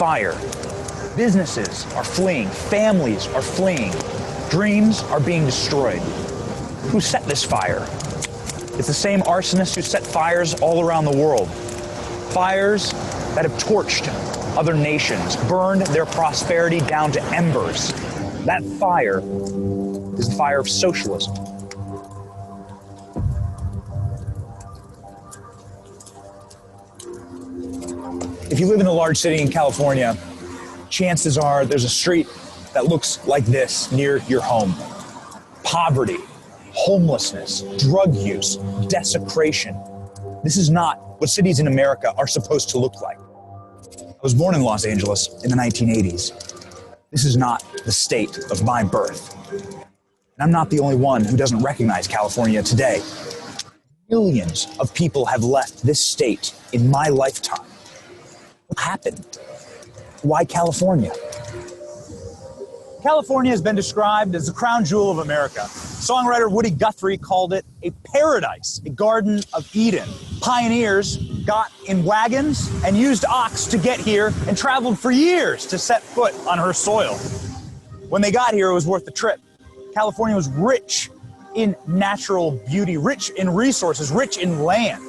fire. Businesses are fleeing, families are fleeing, dreams are being destroyed. Who set this fire? It's the same arsonists who set fires all around the world. Fires that have torched other nations, burned their prosperity down to embers. That fire is the fire of socialism. If you live in a large city in California, chances are there's a street that looks like this near your home. Poverty, homelessness, drug use, desecration. This is not what cities in America are supposed to look like. I was born in Los Angeles in the 1980s. This is not the state of my birth. And I'm not the only one who doesn't recognize California today. Millions of people have left this state in my lifetime. What happened? Why California? California has been described as the crown jewel of America. Songwriter Woody Guthrie called it a paradise, a Garden of Eden. Pioneers got in wagons and used ox to get here and traveled for years to set foot on her soil. When they got here, it was worth the trip. California was rich in natural beauty, rich in resources, rich in land.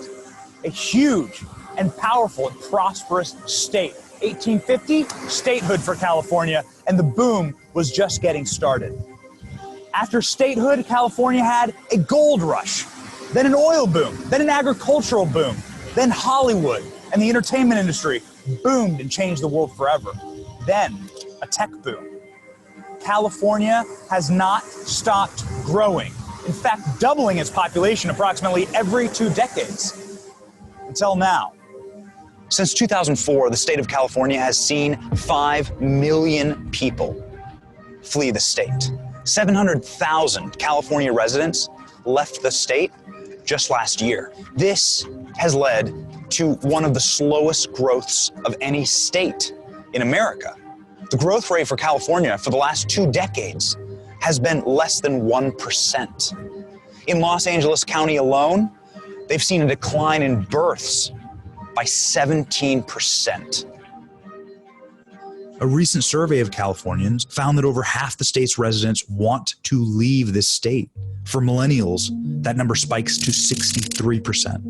A huge and powerful and prosperous state. 1850, statehood for California, and the boom was just getting started. After statehood, California had a gold rush, then an oil boom, then an agricultural boom, then Hollywood and the entertainment industry boomed and changed the world forever. Then a tech boom. California has not stopped growing. In fact, doubling its population approximately every 2 decades. Until now. Since 2004, the state of California has seen 5 million people flee the state. 700,000 California residents left the state just last year. This has led to one of the slowest growths of any state in America. The growth rate for California for the last 2 decades has been less than 1%. In Los Angeles County alone, they've seen a decline in births by 17%. A recent survey of Californians found that over half the state's residents want to leave this state. For millennials, that number spikes to 63%.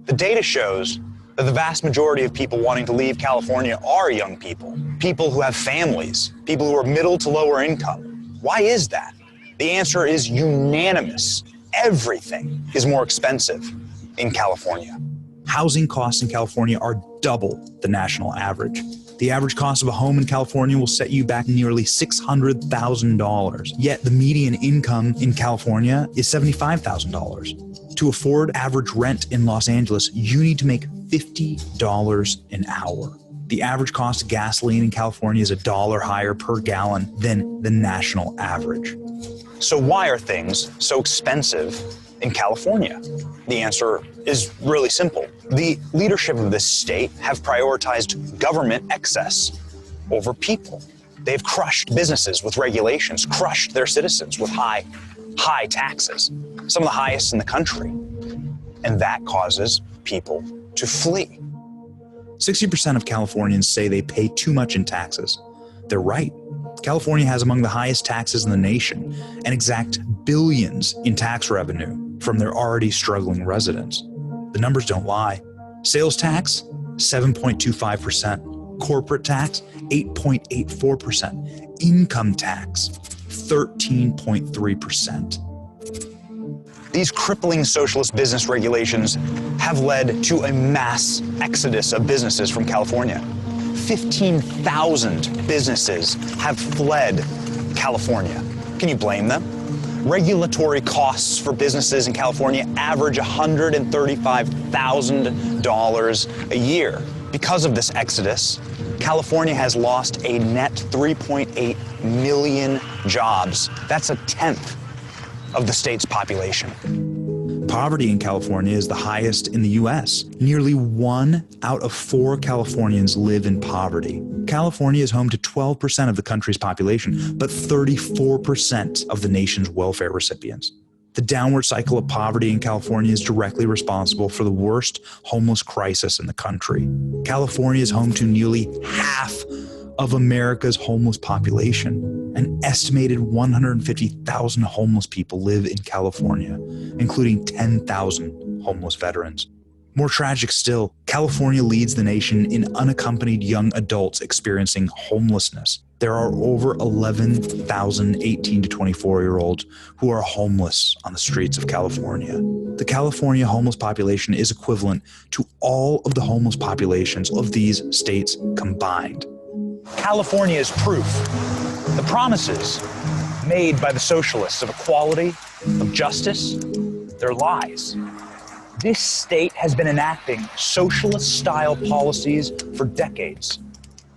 The data shows that the vast majority of people wanting to leave California are young people, people who have families, people who are middle to lower income. Why is that? The answer is unanimous. Everything is more expensive in California. Housing costs in California are double the national average. The average cost of a home in California will set you back nearly $600,000. Yet the median income in California is $75,000. To afford average rent in Los Angeles, you need to make $50 an hour. The average cost of gasoline in California is $1 higher per gallon than the national average. So why are things so expensive in California? The answer is really simple. The leadership of this state have prioritized government excess over people. They've crushed businesses with regulations, crushed their citizens with high taxes, some of the highest in the country. And that causes people to flee. 60% of Californians say they pay too much in taxes. They're right. California has among the highest taxes in the nation and exact billions in tax revenue from their already struggling residents. The numbers don't lie. Sales tax, 7.25%. Corporate tax, 8.84%. Income tax, 13.3%. These crippling socialist business regulations have led to a mass exodus of businesses from California. 15,000 businesses have fled California. Can you blame them? Regulatory costs for businesses in California average $135,000 a year. Because of this exodus, California has lost a net 3.8 million jobs. That's a tenth of the state's population. Poverty in California is the highest in the U.S. Nearly 1 out of 4 Californians live in poverty. California is home to 12% of the country's population, but 34% of the nation's welfare recipients. The downward cycle of poverty in California is directly responsible for the worst homeless crisis in the country. California is home to nearly half of America's homeless population. An estimated 150,000 homeless people live in California, including 10,000 homeless veterans. More tragic still, California leads the nation in unaccompanied young adults experiencing homelessness. There are over 11,000 18 to 24-year-olds who are homeless on the streets of California. The California homeless population is equivalent to all of the homeless populations of these states combined. California is proof. The promises made by the socialists of equality, of justice, they're lies. This state has been enacting socialist-style policies for decades.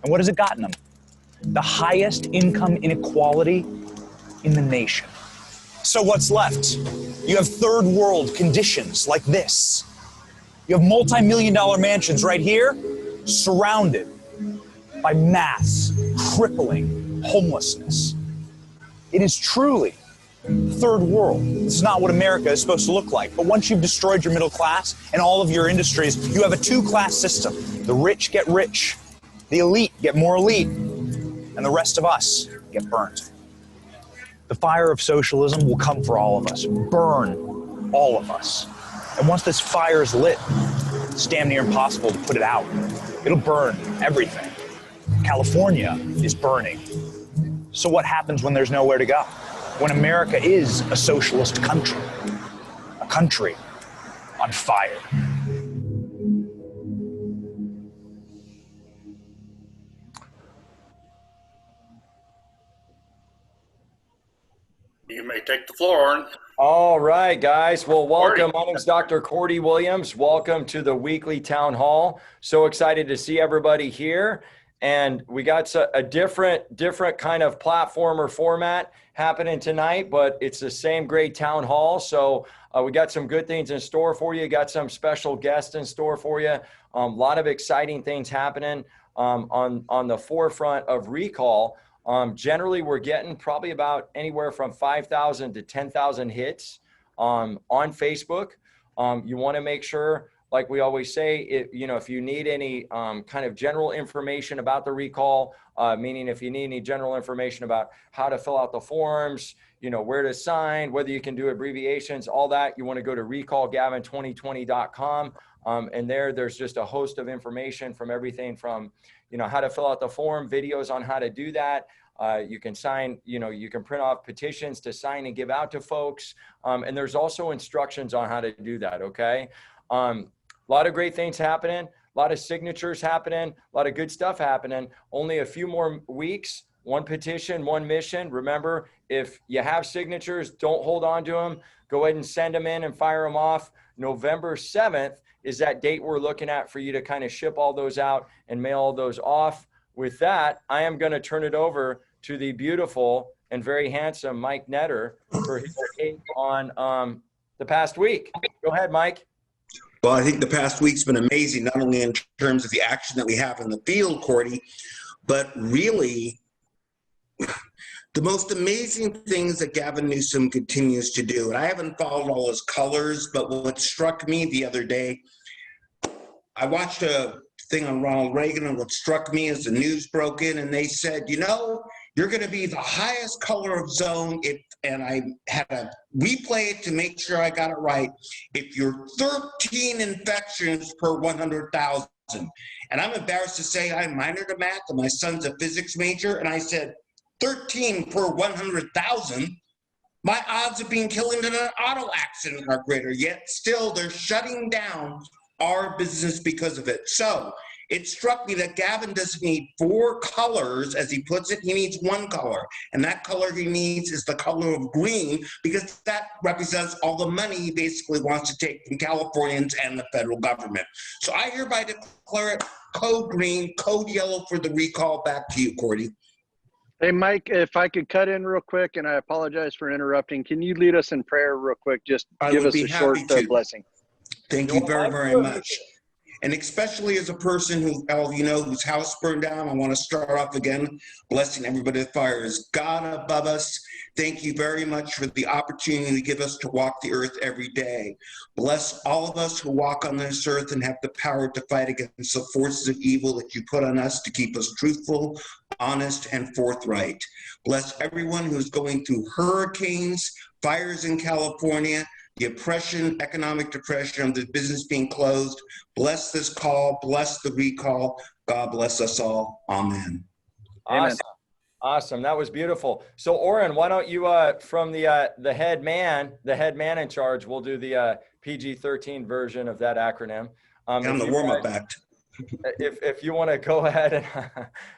And what has it gotten them? The highest income inequality in the nation. So what's left? You have third world conditions like this. You have multi-million-dollar mansions right here, surrounded by mass, crippling homelessness. It is truly third world. This is not what America is supposed to look like. But once you've destroyed your middle class and all of your industries, you have a two-class system. The rich get rich, the elite get more elite, and the rest of us get burnt. The fire of socialism will come for all of us, burn all of us. And once this fire is lit, it's damn near impossible to put it out. It'll burn everything. California is burning. So what happens when there's nowhere to go? When America is a socialist country, a country on fire. You may take the floor. All right, guys. Well, welcome. My name is Dr. Cordy Williams. Welcome to the weekly town hall. So excited to see everybody here. And we got a different kind of platform or format happening tonight, but it's the same great town hall. So we got some good things in store for you. Got some special guests in store for you. A lot of exciting things happening on the forefront of recall. Generally, we're getting probably about anywhere from 5,000 to 10,000 hits on Facebook. You want to make sure, like we always say, if you need any kind of general information about the recall, meaning if you need any general information about how to fill out the forms, where to sign, whether you can do abbreviations, all that, you want to go to recallgavin2020.com. And there's just a host of information from everything from, how to fill out the form, videos on how to do that. You can sign, you can print off petitions to sign and give out to folks. And there's also instructions on how to do that, okay? A lot of great things happening, a lot of signatures happening, a lot of good stuff happening. Only a few more weeks, one petition, one mission. Remember, if you have signatures, don't hold on to them. Go ahead and send them in and fire them off. November 7th is that date we're looking at for you to kind of ship all those out and mail all those off. With that, I am going to turn it over to the beautiful and very handsome Mike Netter for his take on the past week. Go ahead, Mike. Well, I think the past week's been amazing, not only in terms of the action that we have in the field, Cordy, but really the most amazing things that Gavin Newsom continues to do. And I haven't followed all his colors, but what struck me the other day, I watched a thing on Ronald Reagan, and what struck me as the news broke in, and they said, you're going to be the highest color of zone and I had to replay it to make sure I got it right. If you're 13 infections per 100,000, and I'm embarrassed to say I minored in math and my son's a physics major, and I said 13 per 100,000, my odds of being killed in an auto accident are greater, yet still they're shutting down our business because of it. So it struck me that Gavin doesn't need 4 colors, as he puts it. He needs 1 color. And that color he needs is the color of green, because that represents all the money he basically wants to take from Californians and the federal government. So I hereby declare it code green, code yellow for the recall. Back to you, Cordy. Hey, Mike, if I could cut in real quick, and I apologize for interrupting. Can you lead us in prayer real quick? Just give us a short blessing. Thank you very, very much. And especially as a person whose house burned down, I want to start off again blessing everybody with fire. Is God above us? Thank you very much for the opportunity to give us to walk the earth every day. Bless all of us who walk on this earth and have the power to fight against the forces of evil that you put on us to keep us truthful, honest, and forthright. Bless everyone who's going through hurricanes, fires in California, the oppression, economic depression of the business being closed. Bless this call, bless the recall. God bless us all. Amen. Awesome. Awesome. That was beautiful. So Oren, why don't you, from the head man in charge, we'll do the PG-13 version of that acronym. On the warm-up act. If you want to go ahead and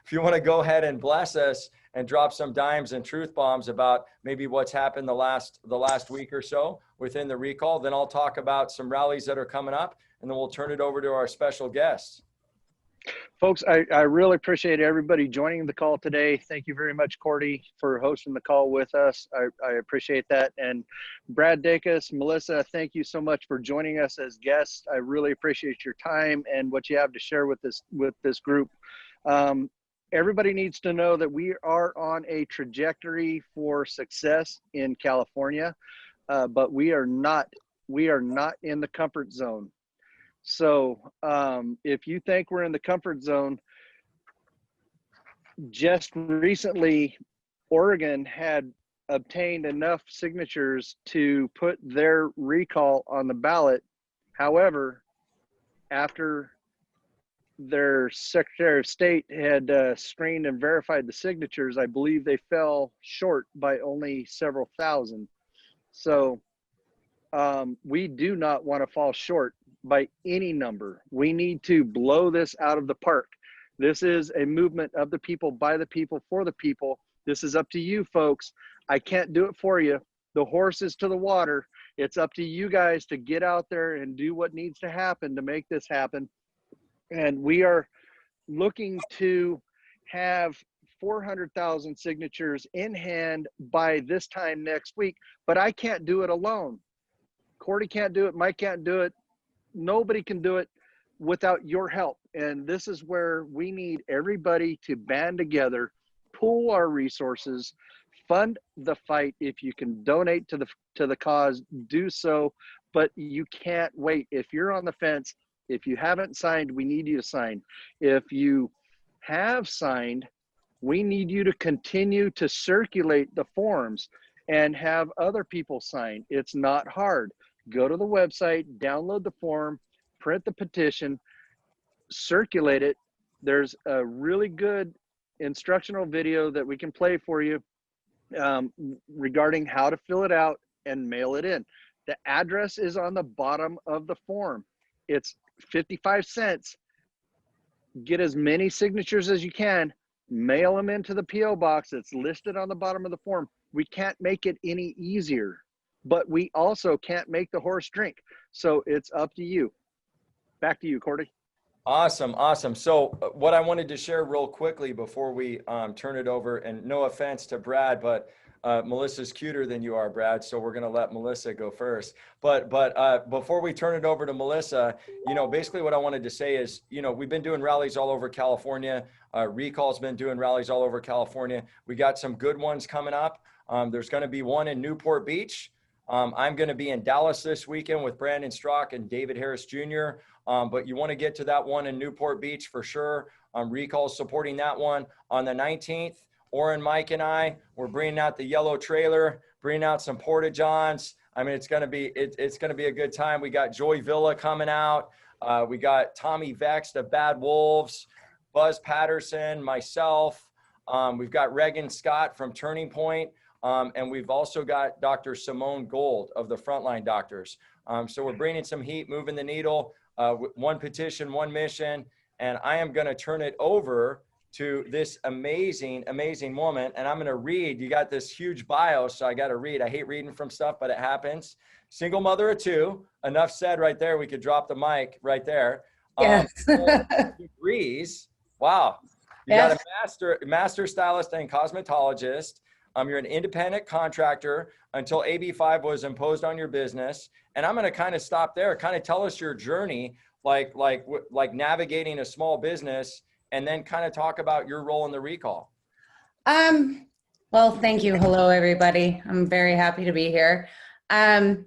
if you want to go ahead and bless us and drop some dimes and truth bombs about maybe what's happened the last week or so within the recall, then I'll talk about some rallies that are coming up, and then we'll turn it over to our special guests. Folks, I really appreciate everybody joining the call today. Thank you very much, Cordy, for hosting the call with us. I appreciate that. And Brad Dacus, Melissa, thank you so much for joining us as guests. I really appreciate your time and what you have to share with this group. Everybody needs to know that we are on a trajectory for success in California, but we are not in the comfort zone. So if you think we're in the comfort zone, just recently, Oregon had obtained enough signatures to put their recall on the ballot. However, after their Secretary of State had screened and verified the signatures, I believe they fell short by only several thousand. So we do not want to fall short by any number. We need to blow this out of the park. This is a movement of the people, by the people, for the people. This is up to you, folks. I can't do it for you. The horse is to the water. It's up to you guys to get out there and do what needs to happen to make this happen. And we are looking to have 400,000 signatures in hand by this time next week, but I can't do it alone. Cordy can't do it. Mike can't do it. Nobody can do it without your help. And this is where we need everybody to band together, pool our resources, fund the fight. If you can donate to the cause, do so, but you can't wait. If you're on the fence, if you haven't signed, we need you to sign. If you have signed, we need you to continue to circulate the forms and have other people sign. It's not hard. Go to the website, download the form, print the petition, circulate it. There's a really good instructional video that we can play for you regarding how to fill it out and mail it in. The address is on the bottom of the form. It's 55 cents. Get as many signatures as you can, mail them into the P.O. box. It's listed on the bottom of the form. We can't make it any easier, but we also can't make the horse drink. So it's up to you. Back to you, Cordy. Awesome. Awesome. So what I wanted to share real quickly before we turn it over, and no offense to Brad, but Melissa's cuter than you are, Brad. So we're going to let Melissa go first. But before we turn it over to Melissa, basically what I wanted to say is, we've been doing rallies all over California. Recall's been doing rallies all over California. We got some good ones coming up. There's going to be one in Newport Beach. I'm going to be in Dallas this weekend with Brandon Strock and David Harris Jr. But you want to get to that one in Newport Beach for sure. Recall's supporting that one. On the 19th, Oren, Mike, and I, we're bringing out the yellow trailer, bringing out some Porta-Johns. I mean, it's going to be a good time. We got Joy Villa coming out. We got Tommy Vext of Bad Wolves, Buzz Patterson, myself. We've got Regan Scott from Turning Point. And we've also got Dr. Simone Gold of the Frontline Doctors. So we're bringing some heat, moving the needle, one petition, one mission. And I am going to turn it over to this amazing, amazing woman. And I'm going to read. You got this huge bio, so I got to read. I hate reading from stuff, but it happens. Single mother of two. Enough said right there. We could drop the mic right there. Yes. 4 degrees. Wow. You got a master stylist and cosmetologist. You're an independent contractor until AB5 was imposed on your business. And I'm going to kind of stop there, kind of tell us your journey, like navigating a small business, and then kind of talk about your role in the recall. Well, thank you. Hello, everybody. I'm very happy to be here. I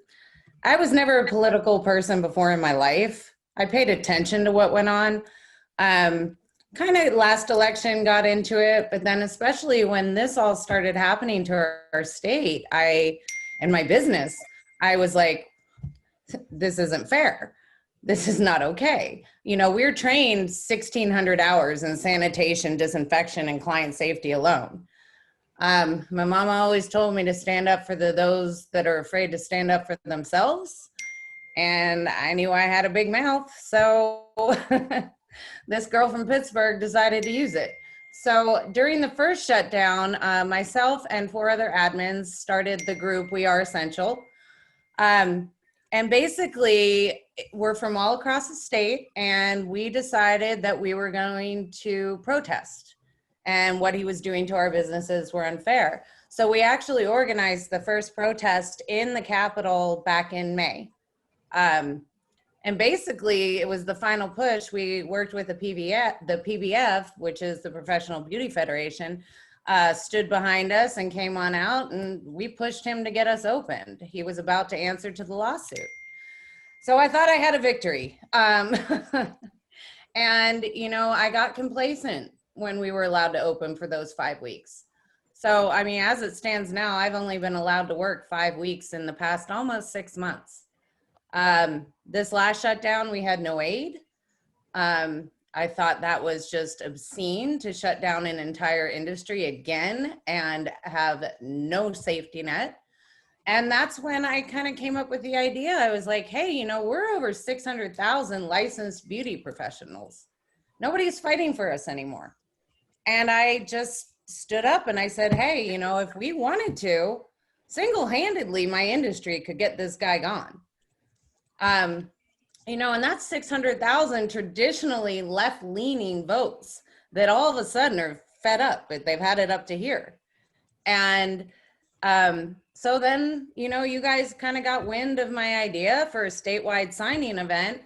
was never a political person before in my life. I paid attention to what went on. kind of last election got into it, but then especially when this all started happening to our state, and my business, I was like, this isn't fair. This is not okay. You know, we're trained 1,600 hours in sanitation, disinfection, and client safety alone. My mama always told me to stand up for those that are afraid to stand up for themselves. And I knew I had a big mouth. So this girl from Pittsburgh decided to use it. So during the first shutdown, myself and 4 other admins started the group We Are Essential. And basically, we're from all across the state, and we decided that we were going to protest, and what he was doing to our businesses were unfair. So we actually organized the first protest in the Capitol back in May. And basically, it was the final push. We worked with the PBF, which is the Professional Beauty Federation, stood behind us and came on out, and we pushed him to get us opened. He was about to answer to the lawsuit. So I thought I had a victory. And, you know, I got complacent when we were allowed to open for those 5 weeks. So, I mean, as it stands now, I've only been allowed to work 5 weeks in the past almost 6 months. This last shutdown, we had no aid. I thought that was just obscene to shut down an entire industry again and have no safety net. And that's when I kind of came up with the idea. I was like, hey, you know, we're over 600,000 licensed beauty professionals. Nobody's fighting for us anymore. And I just stood up and I said, hey, you know, if we wanted to, single-handedly, my industry could get this guy gone. You know, and that's 600,000 traditionally left-leaning votes that all of a sudden are fed up, but they've had it up to here. And so then, you know, you guys kind of got wind of my idea for a statewide signing event.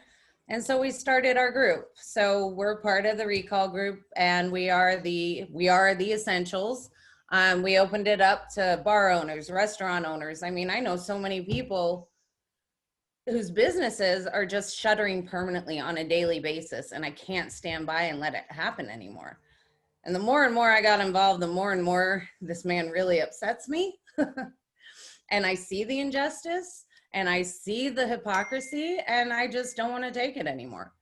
And so we started our group. So we're part of the recall group, and we are the Essentials. We opened it up to bar owners, restaurant owners. I mean, I know so many people whose businesses are just shuttering permanently on a daily basis, and I can't stand by and let it happen anymore. And the more and more I got involved, the more and more this man really upsets me. And I see the injustice and I see the hypocrisy, and I just don't want to take it anymore.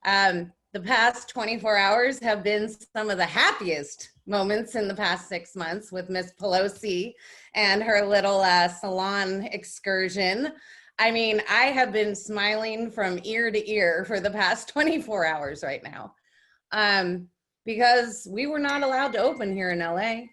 The past 24 hours have been some of the happiest moments in the past 6 months with Miss Pelosi and her little salon excursion. I mean, I have been smiling from ear to ear for the past 24 hours right now, because we were not allowed to open here in LA.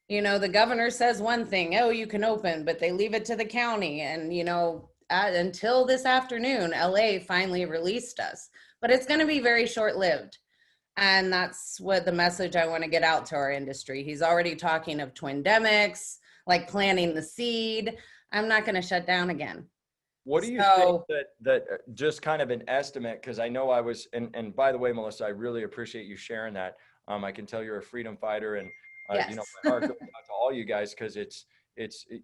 You know, the governor says one thing, oh, you can open, but they leave it to the county. And, you know, until this afternoon, LA finally released us, but it's going to be very short-lived. And that's what the message I want to get out to our industry. He's already talking of twindemics, like planting the seed. I'm not going to shut down again. What do you think that just kind of an estimate, because I know I was, and by the way, Melissa, I really appreciate you sharing that. I can tell you're a freedom fighter, and yes. you know, my heart goes out to all you guys, because it's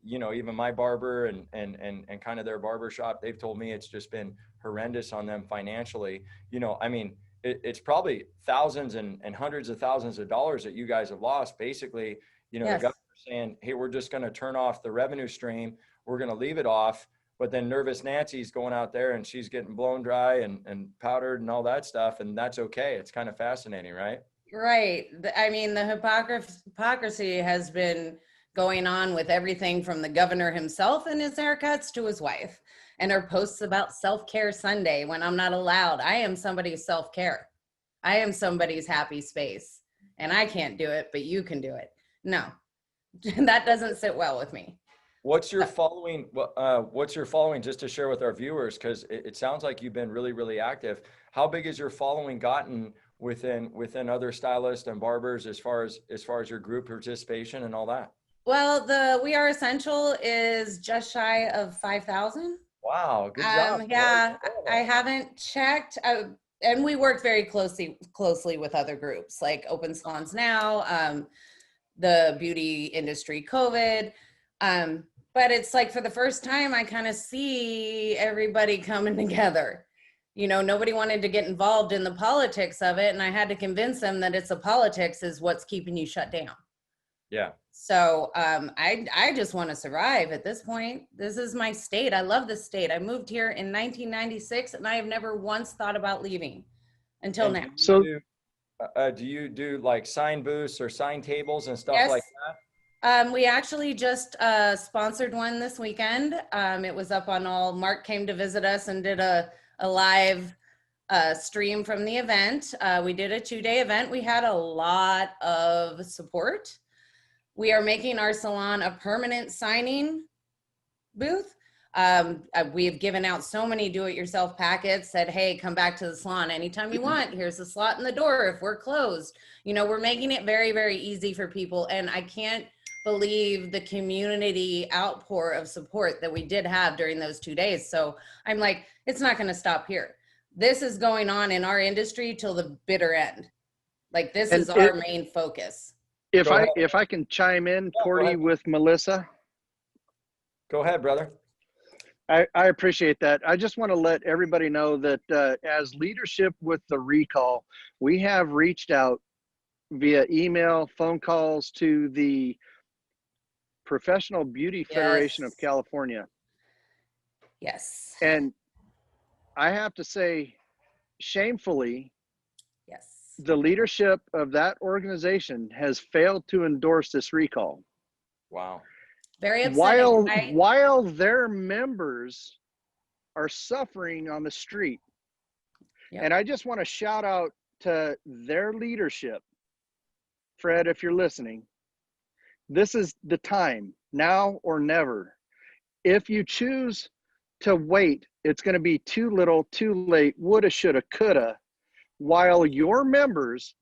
you know, even my barber and kind of their barber shop, they've told me it's just been horrendous on them financially. You know, I mean, it's probably thousands and hundreds of thousands of dollars that you guys have lost. Basically, you know, yes. The governor's saying, hey, we're just going to turn off the revenue stream. We're going to leave it off. But then Nervous Nancy's going out there and she's getting blown dry and powdered and all that stuff. And that's okay. It's kind of fascinating, right? Right. I mean, the hypocrisy has been going on with everything from the governor himself and his haircuts to his wife and her posts about self-care Sunday when I'm not allowed. I am somebody's self-care. I am somebody's happy space, and I can't do it, but you can do it. No, that doesn't sit well with me. What's your following? What's your following, just to share with our viewers? Because it sounds like you've been really, really active. How big has your following gotten within other stylists and barbers as far as your group participation and all that? Well, the We Are Essential is just shy of 5,000. Wow, good job. Yeah, I haven't checked. And we work very closely with other groups like Open Salons Now, the Beauty Industry COVID. But it's like for the first time, I kind of see everybody coming together. nobody wanted to get involved in the politics of it. And I had to convince them that it's the politics is what's keeping you shut down. Yeah. So I just want to survive at this point. This is my state. I love this state. I moved here in 1996 and I have never once thought about leaving until And now. So do you do like sign booths or sign tables and stuff Yes. like that? We actually just sponsored one this weekend. It was up on Mark came to visit us and did a live stream from the event. We did a 2-day event. We had a lot of support. We are making our salon a permanent signing booth. We've given out so many do-it-yourself packets, said, hey, come back to the salon anytime you want. Here's the slot in the door if we're closed. We're making it very, very easy for people. And I can't believe the community outpour of support that we did have during those 2 days. So I'm like, it's not going to stop here. This is going on in our industry till the bitter end. Like this is our main focus. If I can chime in, Cordy, with Melissa. Go ahead, brother. I appreciate that. I just want to let everybody know that as leadership with the recall, we have reached out via email, phone calls to the Professional Beauty Federation of California. Yes. And I have to say, shamefully, yes, the leadership of that organization has failed to endorse this recall. Wow. Very upsetting. While their members are suffering on the street. Yep. And I just want to shout out to their leadership. Fred, if you're listening, this is the time, now or never. If you choose to wait, it's going to be too little, too late, woulda, shoulda, coulda, while your members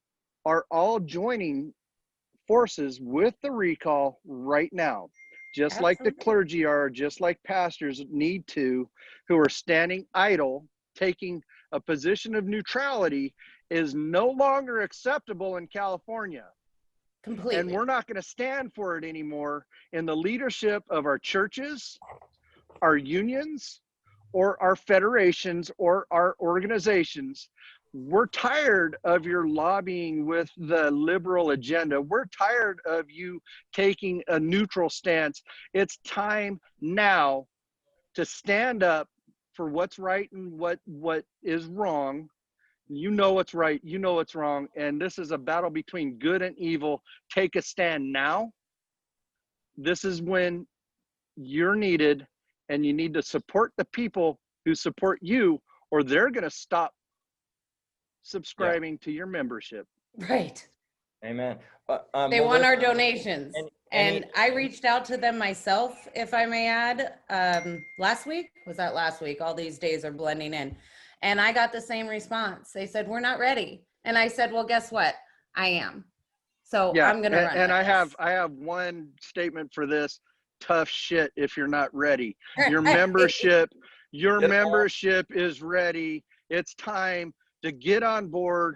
are all joining forces with the recall right now. Just like the clergy are, just like pastors need to, who are standing idle, taking a position of neutrality is no longer acceptable in California. Completely. And we're not going to stand for it anymore in the leadership of our churches, our unions, or our federations, or our organizations. We're tired of your lobbying with the liberal agenda. We're tired of you taking a neutral stance. It's time now to stand up for what's right and what is wrong. You know what's right, you know what's wrong, and this is a battle between good and evil. Take a stand now. This is when you're needed, and you need to support the people who support you, or they're going to stop subscribing to your membership. Right. Amen. They want our donations. And I reached out to them myself, if I may add, last week. Was that last week? All these days are blending in. And I got the same response. They said, we're not ready. And I said, well, guess what? I am. So yeah, I'm going to run. And I have one statement for this. Tough shit if you're not ready. Your membership is ready. It's time to get on board,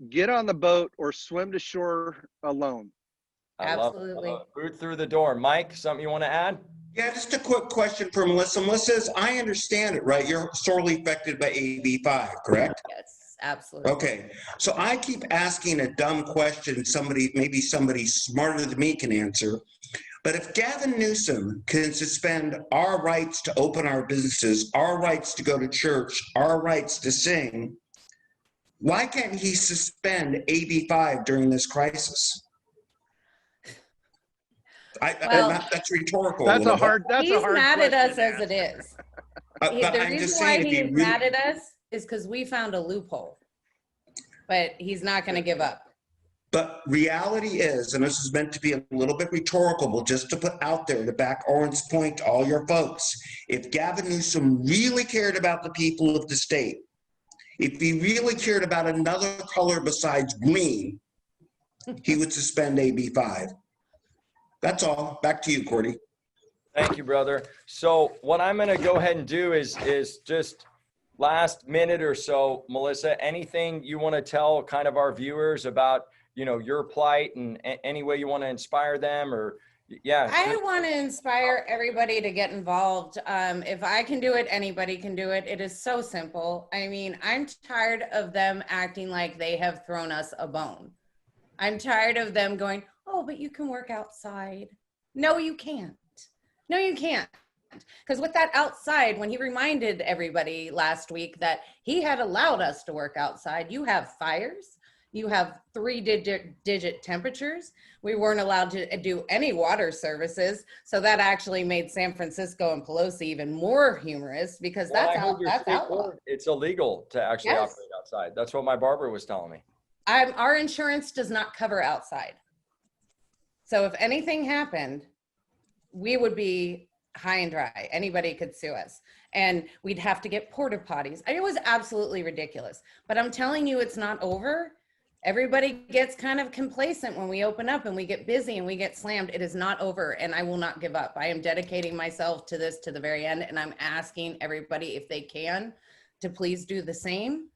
get on the boat, or swim to shore alone. Absolutely. I love boot through the door. Mike, something you want to add? Yeah, just a quick question for Melissa. Melissa, I understand it, right? You're sorely affected by AB5, correct? Yes, absolutely. Okay, so I keep asking a dumb question maybe somebody smarter than me can answer. But if Gavin Newsom can suspend our rights to open our businesses, our rights to go to church, our rights to sing, why can't he suspend AB5 during this crisis? That's rhetorical. He's mad at us as it is. The reason why he's mad at us is because we found a loophole, but he's not going to give up. But reality is, and this is meant to be a little bit rhetorical, but just to put out there to back Oren's point to all your folks, if Gavin Newsom really cared about the people of the state, if he really cared about another color besides green, he would suspend AB5. That's all. Back to you, Cordy. Thank you, brother. So what I'm going to go ahead and do is just last minute or so, Melissa, anything you want to tell kind of our viewers about, your plight and any way you want to inspire them or Yeah. I want to inspire everybody to get involved. If I can do it, anybody can do it. It is so simple. I mean, I'm tired of them acting like they have thrown us a bone. I'm tired of them going, oh, but you can work outside. No, you can't. No, you can't. Because with that outside, when he reminded everybody last week that he had allowed us to work outside, you have fires, you have 3-digit temperatures. We weren't allowed to do any water services. So that actually made San Francisco and Pelosi even more humorous because Well, that's I heard your that's state outlawed. board, it's illegal to actually Yes. operate outside. That's what my barber was telling me. Our insurance does not cover outside. So if anything happened, we would be high and dry. Anybody could sue us. And we'd have to get porta potties. It was absolutely ridiculous. But I'm telling you, it's not over. Everybody gets kind of complacent when we open up and we get busy and we get slammed. It is not over, and I will not give up. I am dedicating myself to this to the very end, and I'm asking everybody, if they can, to please do the same.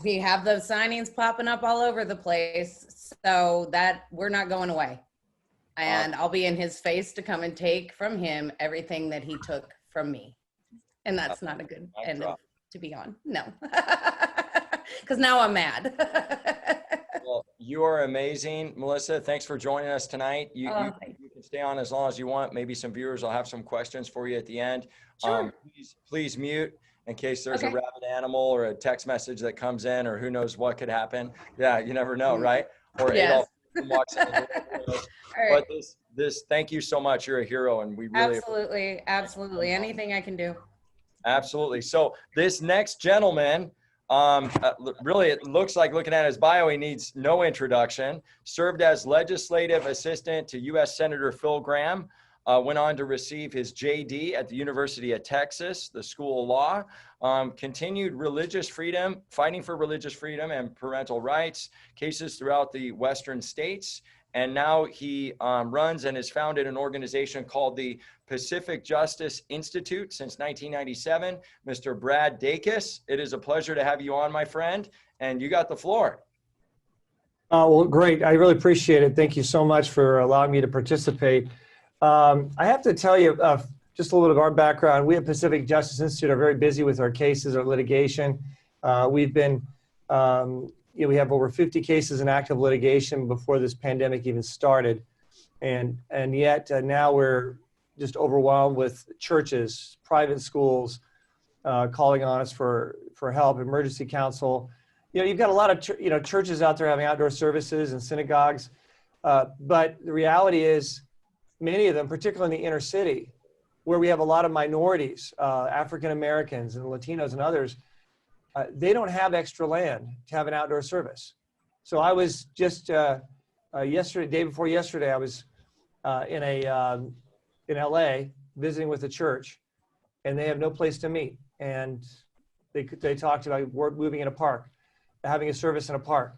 We have those signings popping up all over the place, so that we're not going away. And I'll be in his face to come and take from him everything that he took from me. And that's not a good end to be on. No, because now I'm mad. Well, you are amazing, Melissa. Thanks for joining us tonight. You can stay on as long as you want. Maybe some viewers will have some questions for you at the end. Sure. Please mute in case there's a rabid animal or a text message that comes in, or who knows what could happen. Yeah, you never know, right? Or yes. Adolf walks in. Right. But this, thank you so much. You're a hero, and we really absolutely anything I can do. Absolutely. So this next gentleman, really, it looks like, looking at his bio, he needs no introduction. Served as legislative assistant to U.S. Senator Phil Gramm. Went on to receive his JD at the University of Texas, the School of Law. Continued religious freedom, fighting for religious freedom and parental rights, cases throughout the Western states. And now he runs and has founded an organization called the Pacific Justice Institute since 1997. Mr. Brad Dacus, it is a pleasure to have you on, my friend, and you got the floor. Well, great. I really appreciate it. Thank you so much for allowing me to participate. I have to tell you just a little bit of our background. We at Pacific Justice Institute are very busy with our cases, our litigation. We've been we have over 50 cases in active litigation before this pandemic even started. And yet now we're just overwhelmed with churches, private schools, calling on us for help, emergency counsel. You've got a lot of, churches out there having outdoor services and synagogues. But the reality is many of them, particularly in the inner city, where we have a lot of minorities, African-Americans and Latinos and others, they don't have extra land to have an outdoor service. So I was just day before yesterday, I was in LA visiting with a church, and they have no place to meet. And they talked about moving in a park, having a service in a park,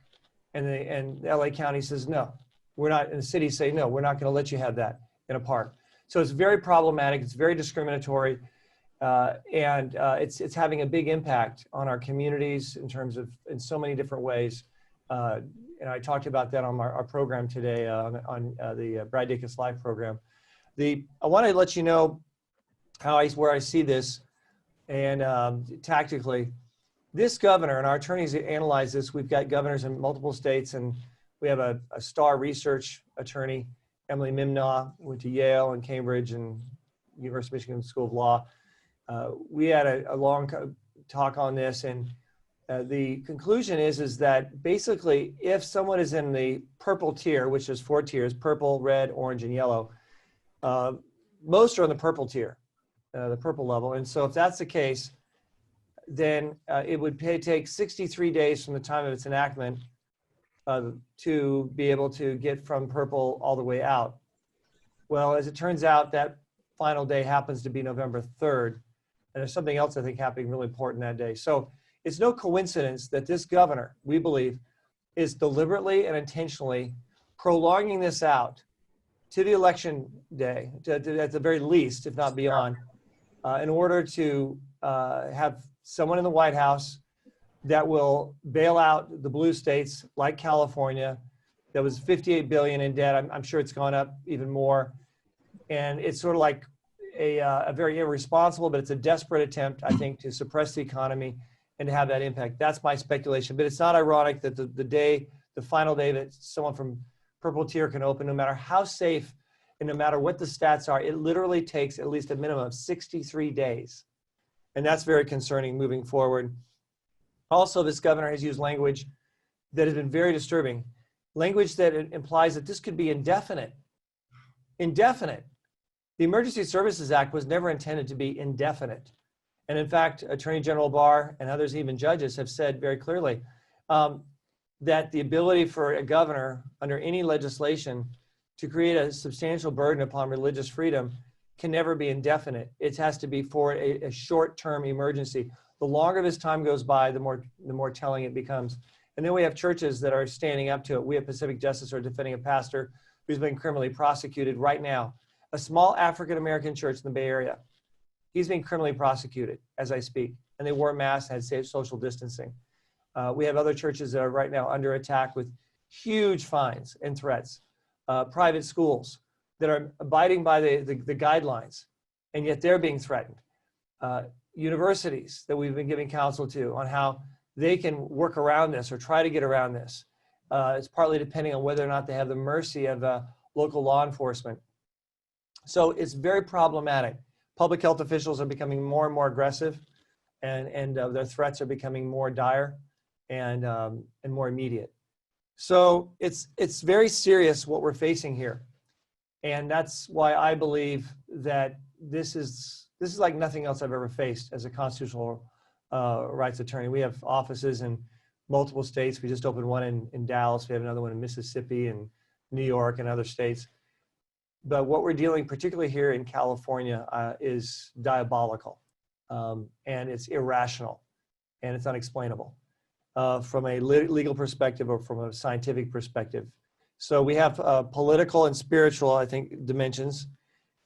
and LA County says no, we're not. And the city say no, we're not going to let you have that in a park. So it's very problematic. It's very discriminatory. And it's having a big impact on our communities in so many different ways. And I talked about that on our program today on the Brad Dacus Live program. I want to let you know where I see this, and tactically, this governor, and our attorneys analyze this. We've got governors in multiple states, and we have a star research attorney, Emily Mimnaugh, went to Yale and Cambridge and University of Michigan School of Law. We had a long talk on this, and the conclusion is that basically if someone is in the purple tier, which is 4 tiers, purple, red, orange, and yellow, most are in the purple tier, the purple level. And so if that's the case, then it would take 63 days from the time of its enactment to be able to get from purple all the way out. Well, as it turns out, that final day happens to be November 3rd. And there's something else I think happening really important that day. So it's no coincidence that this governor, we believe, is deliberately and intentionally prolonging this out to the election day, at the very least, if not beyond, in order to have someone in the White House that will bail out the blue states like California, that was 58 billion in debt. I'm sure it's gone up even more. And it's sort of like a very irresponsible, but it's a desperate attempt, I think, to suppress the economy and to have that impact. That's my speculation. But it's not ironic that the final day that someone from Purple Tier can open, no matter how safe and no matter what the stats are, it literally takes at least a minimum of 63 days. And that's very concerning moving forward. Also, this governor has used language that has been very disturbing. Language that implies that this could be indefinite. Indefinite. The Emergency Services Act was never intended to be indefinite. And in fact, Attorney General Barr and others, even judges, have said very clearly that the ability for a governor under any legislation to create a substantial burden upon religious freedom can never be indefinite. It has to be for a short-term emergency. The longer this time goes by, the more telling it becomes. And then we have churches that are standing up to it. We have Pacific Justice are defending a pastor who's been criminally prosecuted right now. A small African-American church in the Bay Area. He's being criminally prosecuted as I speak. And they wore masks and had safe social distancing. We have other churches that are right now under attack with huge fines and threats. Private schools that are abiding by the guidelines, and yet they're being threatened. Universities that we've been giving counsel to on how they can work around this or try to get around this. It's partly depending on whether or not they have the mercy of local law enforcement. So it's very problematic. Public health officials are becoming more and more aggressive, and their threats are becoming more dire and more immediate. So it's very serious what we're facing here. And that's why I believe that this is like nothing else I've ever faced as a constitutional rights attorney. We have offices in multiple states. We just opened one in Dallas. We have another one in Mississippi and New York and other states. But what we're dealing, particularly here in California, is diabolical, and it's irrational, and it's unexplainable from a legal perspective or from a scientific perspective. So we have political and spiritual, I think, dimensions,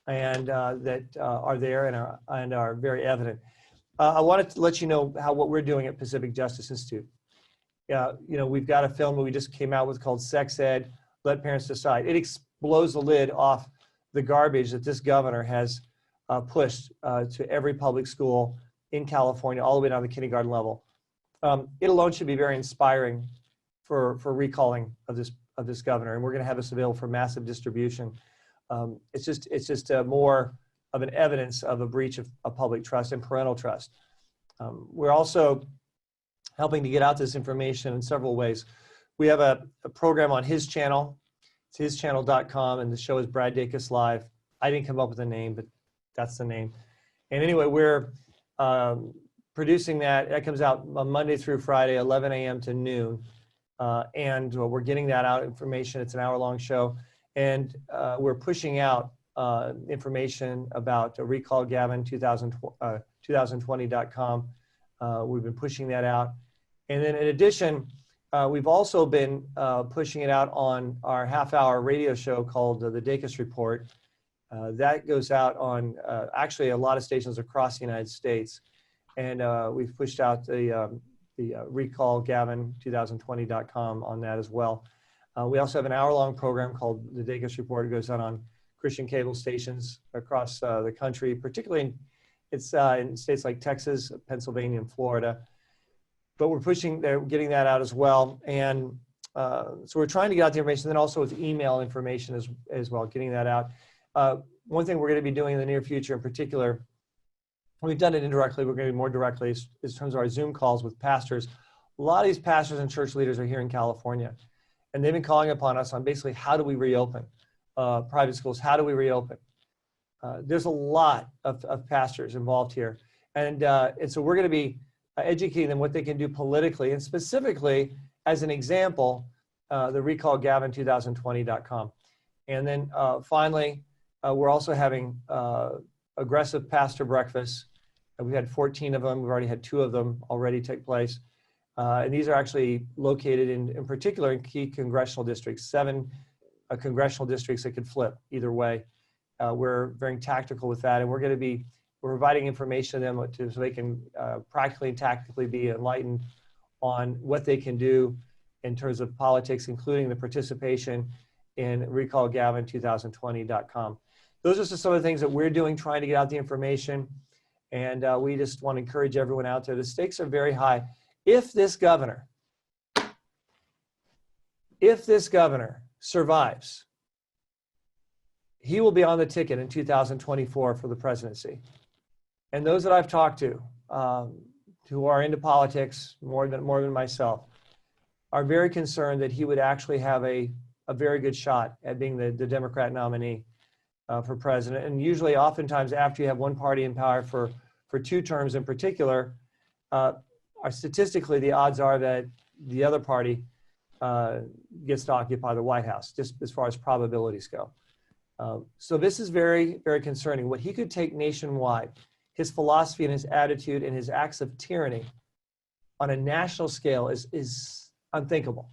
and that are there and are very evident. I wanted to let you know what we're doing at Pacific Justice Institute. We've got a film that we just came out with called Sex Ed, Let Parents Decide. It blows the lid off the garbage that this governor has pushed to every public school in California, all the way down to the kindergarten level. It alone should be very inspiring for recalling of this governor, and we're going to have this available for massive distribution. It's just more of an evidence of a breach of public trust and parental trust. We're also helping to get out this information in several ways. We have a program on his channel. It's hischannel.com, and the show is Brad Dacus Live. I didn't come up with a name, but that's the name. And anyway, we're producing that. That comes out on Monday through Friday, 11 a.m. to noon. And we're getting that out information. It's an hour-long show. And we're pushing out information about Recall Gavin 2020.com. We've been pushing that out. And then in addition, we've also been pushing it out on our half-hour radio show called The Dacus Report. That goes out on actually a lot of stations across the United States. And we've pushed out the Recall Gavin 2020.com on that as well. We also have an hour-long program called The Dacus Report. It goes out on Christian cable stations across the country, particularly in states like Texas, Pennsylvania, and Florida. But we're getting that out as well. And so we're trying to get out the information, then also with email information as well, getting that out. One thing we're going to be doing in the near future in particular, we've done it indirectly, we're going to be more directly, is in terms of our Zoom calls with pastors. A lot of these pastors and church leaders are here in California, and they've been calling upon us on basically how do we reopen private schools, how do we reopen? There's a lot of pastors involved here. And so we're going to be educating them what they can do politically, and specifically, as an example, the Recall Gavin 2020.com. And then finally, we're also having aggressive pastor breakfasts. We've had 14 of them. We've already had 2 of them already take place. And these are actually located in particular in key congressional districts, 7 congressional districts that could flip either way. We're very tactical with that, and we're providing information to them so they can practically and tactically be enlightened on what they can do in terms of politics, including the participation in recallgavin2020.com. Those are just some of the things that we're doing, trying to get out the information. And we just want to encourage everyone out there. The stakes are very high. If this governor survives, he will be on the ticket in 2024 for the presidency. And those that I've talked to, who are into politics more than myself, are very concerned that he would actually have a very good shot at being the Democrat nominee for president. And usually, oftentimes, after you have one party in power for 2 terms in particular, statistically, the odds are that the other party gets to occupy the White House, just as far as probabilities go. So this is very, very concerning. What he could take nationwide, his philosophy and his attitude and his acts of tyranny on a national scale is unthinkable.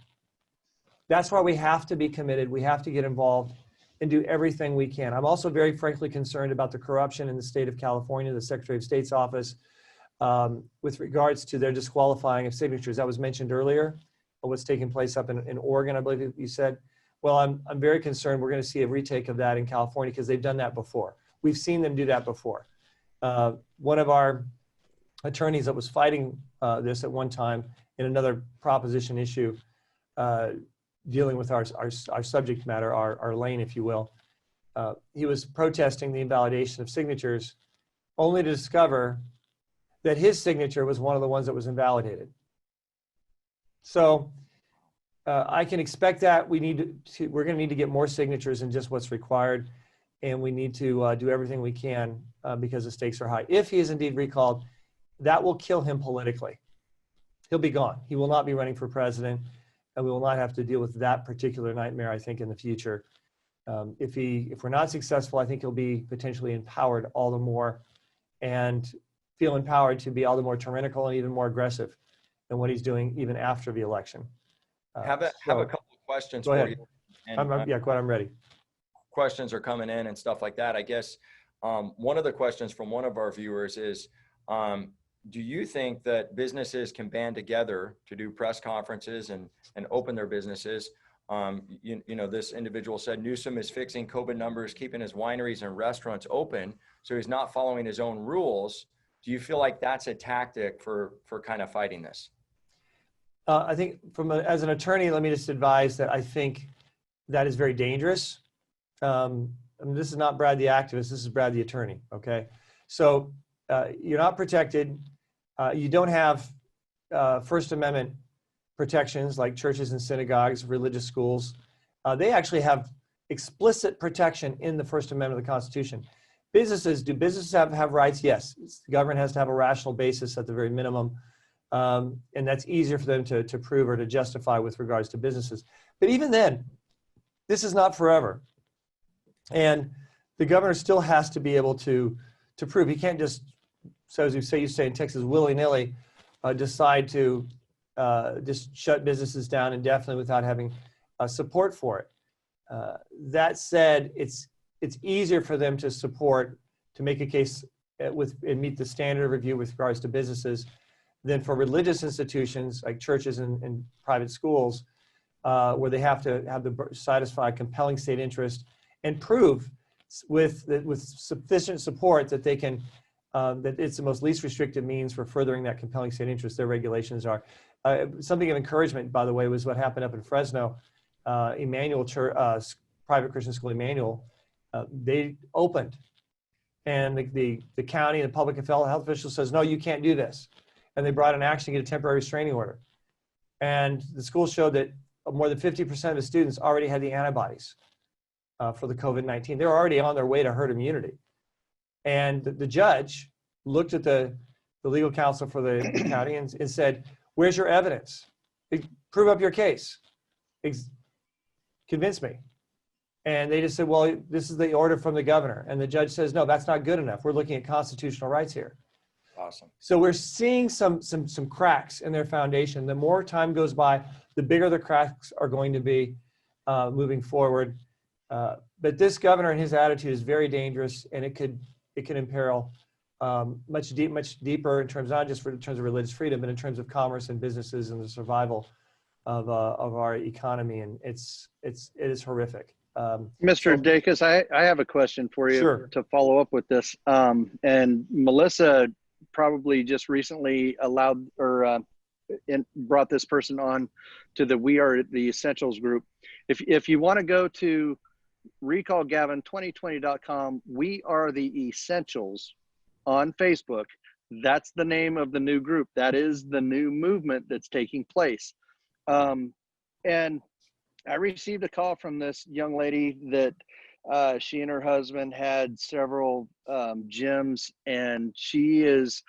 That's why we have to be committed. We have to get involved and do everything we can. I'm also very frankly concerned about the corruption in the state of California, the Secretary of State's office, with regards to their disqualifying of signatures. That was mentioned earlier, what's taking place up in Oregon, I believe you said. Well, I'm very concerned we're going to see a retake of that in California because they've done that before. We've seen them do that before. One of our attorneys that was fighting this at one time in another proposition issue, dealing with our subject matter, our lane, if you will, he was protesting the invalidation of signatures, only to discover that his signature was one of the ones that was invalidated. So I can expect that we're going to need to get more signatures than just what's required, and we need to do everything we can because the stakes are high. If he is indeed recalled, that will kill him politically. He'll be gone. He will not be running for president, and we will not have to deal with that particular nightmare, I think, in the future. If we're not successful, I think he'll be potentially empowered all the more and feel empowered to be all the more tyrannical and even more aggressive than what he's doing even after the election. Have a couple of questions go for ahead. you. And, Yeah, go ahead, I'm ready. questions are coming in and stuff like that. I guess one of the questions from one of our viewers is, do you think that businesses can band together to do press conferences and open their businesses? You know, this individual said Newsom is fixing COVID numbers, keeping his wineries and restaurants open, so he's not following his own rules. Do you feel like that's a tactic for kind of fighting this? I think as an attorney, let me just advise that I think that is very dangerous. I mean, this is not Brad the activist, this is Brad the attorney, okay? So you're not protected. You don't have First Amendment protections like churches and synagogues, religious schools. They actually have explicit protection in the First Amendment of the Constitution. Do businesses have rights? Yes. The government has to have a rational basis at the very minimum. And that's easier for them to prove or to justify with regards to businesses. But even then, this is not forever. And the governor still has to be able to prove. He can't just, so as you say in Texas, willy-nilly decide to just shut businesses down indefinitely without having support for it. That said, it's easier for them to make a case and meet the standard of review with regards to businesses than for religious institutions like churches and private schools, where they have to satisfy compelling state interest and prove with sufficient support that they can, that it's the most least restrictive means for furthering that compelling state interest. Their regulations are. Something of encouragement, by the way, was what happened up in Fresno. Emmanuel Church, private Christian school Emmanuel, they opened, and the county and the public health official says, no, you can't do this. And they brought an action to get a temporary restraining order. And the school showed that more than 50% of the students already had the antibodies for the COVID-19. They're already on their way to herd immunity. And the judge looked at the legal counsel for the county and said, where's your evidence? Prove up your case. Convince me. And they just said, well, this is the order from the governor. And the judge says, no, that's not good enough. We're looking at constitutional rights here. Awesome. So we're seeing some cracks in their foundation. The more time goes by, the bigger the cracks are going to be moving forward. But this governor and his attitude is very dangerous, and it could imperil much deeper in terms, not just in terms of religious freedom, but in terms of commerce and businesses and the survival of our economy, and it is horrific. Mr. Dacus, I have a question for you. Sure. To follow up with this. And Melissa probably just recently allowed or brought this person on to the We Are the Essentials group. If you want to go to recallgavin2020.com, We Are the Essentials on Facebook, that's the name of the new group. That is the new movement that's taking place. And I received a call from this young lady that she and her husband had several gyms, and she is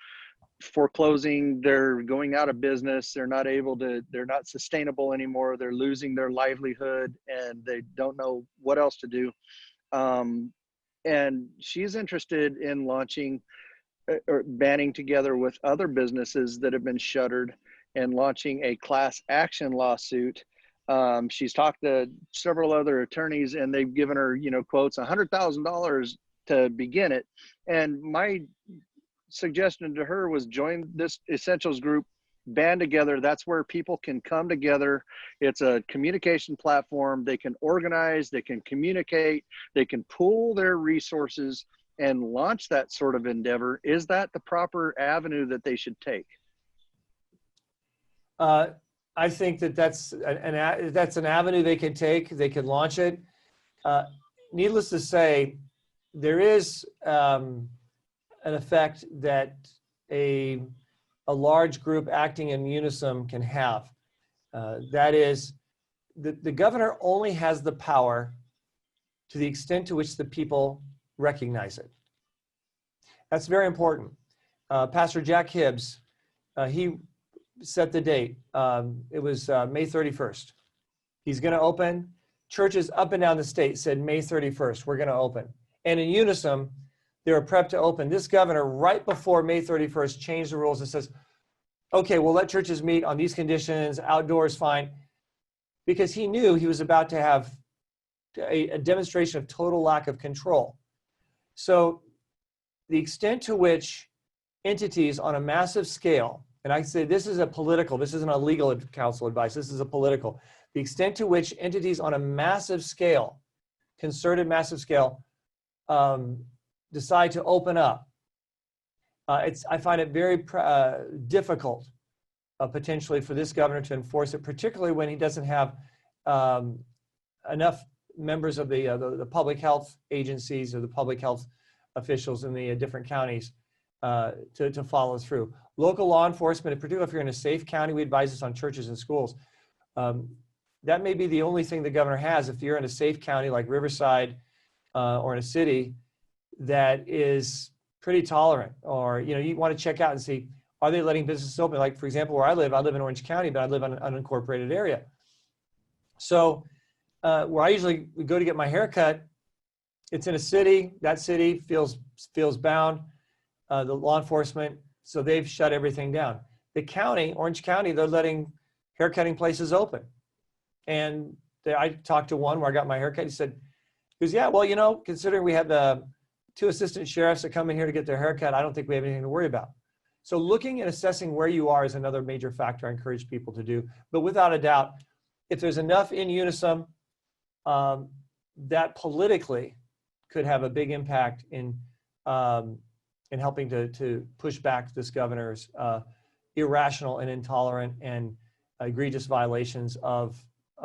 foreclosing. They're going out of business. They're not sustainable anymore. They're losing their livelihood, and they don't know what else to do. And she's interested in launching or banding together with other businesses that have been shuttered and launching a class action lawsuit. She's talked to several other attorneys, and they've given her, quotes, $100,000 to begin it. And my suggestion to her was join this Essentials group, band together. That's where people can come together. It's a communication platform. They can organize, they can communicate, they can pool their resources and launch that sort of endeavor. Is that the proper avenue that they should take? I think that's an avenue they can take. They can launch it. Needless to say, there is an effect that a large group acting in unison can have. That is, the governor only has the power to the extent to which the people recognize it. That's very important. Pastor Jack Hibbs, he set the date. It was May 31st. He's going to open. Churches up and down the state said May 31st, we're going to open. And in unison, they were prepped to open. This governor, right before May 31st, changed the rules and says, okay, we'll let churches meet on these conditions, outdoors, fine. Because he knew he was about to have a demonstration of total lack of control. So the extent to which entities on a massive scale, and I say this is a political, this isn't a legal counsel advice, this is a political, the extent to which entities on a massive scale, concerted massive scale, decide to open up, I find it very difficult potentially for this governor to enforce it, particularly when he doesn't have enough members of the public health agencies or the public health officials in the different counties to follow through. Local law enforcement, in particular if you're in a safe county, we advise this on churches and schools. That may be the only thing the governor has if you're in a safe county like Riverside or in a city that is pretty tolerant, or you want to check out and see, are they letting businesses open? Like, for example, where I live in Orange County, but I live in an unincorporated area. So where I usually go to get my haircut, it's in a city. That city feels bound, the law enforcement, so they've shut everything down. The county, Orange County, they're letting haircutting places open. And I talked to one where I got my haircut. He goes, yeah, well, considering we have the 2 assistant sheriffs that come in here to get their haircut, I don't think we have anything to worry about. So looking and assessing where you are is another major factor I encourage people to do. But without a doubt, if there's enough in unison, that politically could have a big impact in helping to push back this governor's irrational and intolerant and egregious violations of